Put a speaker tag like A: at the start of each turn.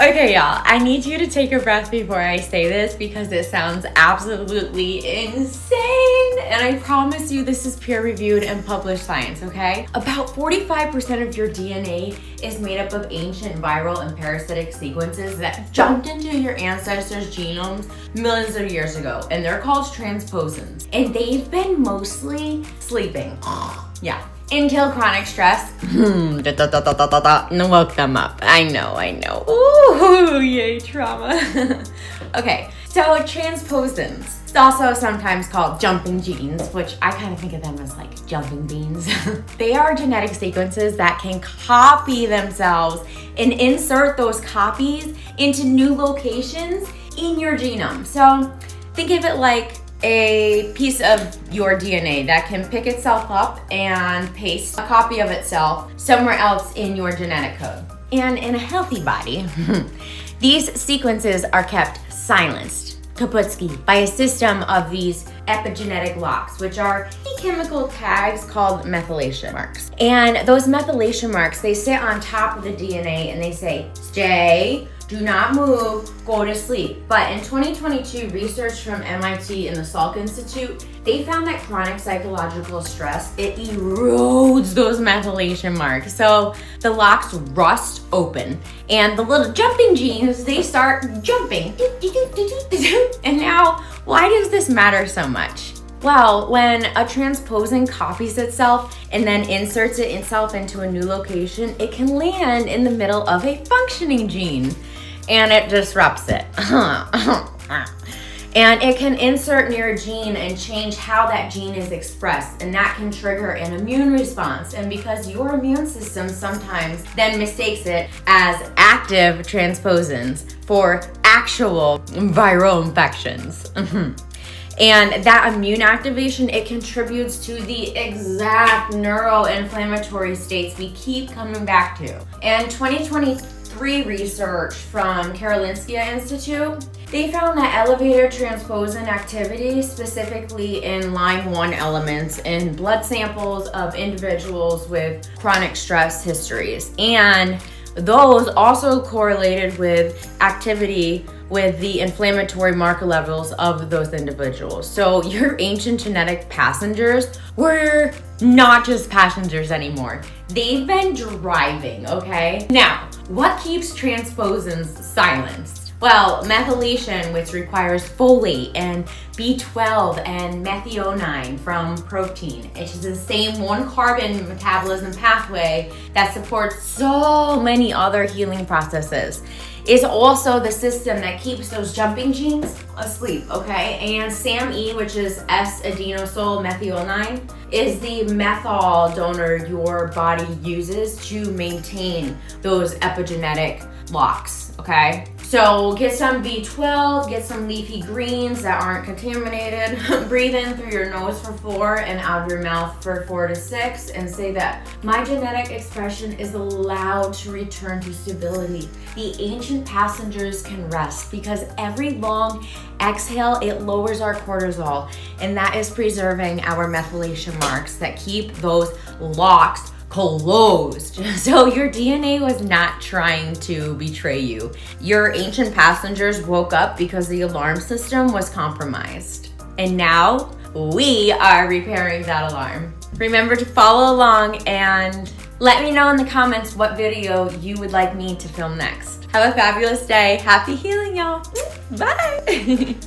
A: Okay, y'all, I need you to take a breath before I say this because it sounds absolutely insane. And I promise you this is peer-reviewed and published science, okay? About 45% of your DNA is made up of ancient viral and parasitic sequences that jumped into your ancestors' genomes millions of years ago. And they're called transposons. And they've been mostly sleeping. Yeah. Until chronic stress woke them up. I know. Ooh, yay, trauma. Okay, so transposons. It's also sometimes called jumping genes, which I kind of think of them as like jumping beans. They are genetic sequences that can copy themselves and insert those copies into new locations in your genome. So think of it like a piece of your DNA that can pick itself up and paste a copy of itself somewhere else in your genetic code. And in a healthy body, these sequences are kept silenced, Kaputsky, by a system of these epigenetic locks, which are chemical tags called methylation marks. And those methylation marks, they sit on top of the DNA and they say, stay, do not move, go to sleep. But in 2022, research from MIT and the Salk Institute, they found that chronic psychological stress, it erodes those methylation marks. So the locks rust open and the little jumping genes, they start jumping. And now, why does this matter so much? Well, when a transposon copies itself and then inserts itself into a new location, it can land in the middle of a functioning gene and it disrupts it. And it can insert near a gene and change how that gene is expressed, and that can trigger an immune response. And because your immune system sometimes then mistakes it as active transposons for actual viral infections. And that immune activation, it contributes to the exact neuroinflammatory states we keep coming back to. And 2023 research from Karolinska Institute, they found that elevated transposon activity, specifically in LINE-1 elements in blood samples of individuals with chronic stress histories. And those also correlated with activity with the inflammatory marker levels of those individuals. So your ancient genetic passengers were not just passengers anymore. They've been driving, okay? Now, what keeps transposons silenced? Well, methylation, which requires folate and B12 and methionine from protein, which is the same one carbon metabolism pathway that supports so many other healing processes, is also the system that keeps those jumping genes asleep, okay? And SAMe, which is S-adenosine methionine, is the methyl donor your body uses to maintain those epigenetic locks, okay? So get some B12, get some leafy greens that aren't contaminated, breathe in through your nose for 4 and out of your mouth for 4 to 6, and say that my genetic expression is allowed to return to stability. The ancient passengers can rest because every long exhale, it lowers our cortisol, and that is preserving our methylation marks that keep those locks closed. So your DNA was not trying to betray you. Your ancient passengers woke up because the alarm system was compromised. And now we are repairing that alarm. Remember to follow along and let me know in the comments what video you would like me to film next. Have a fabulous day. Happy healing, y'all. Bye.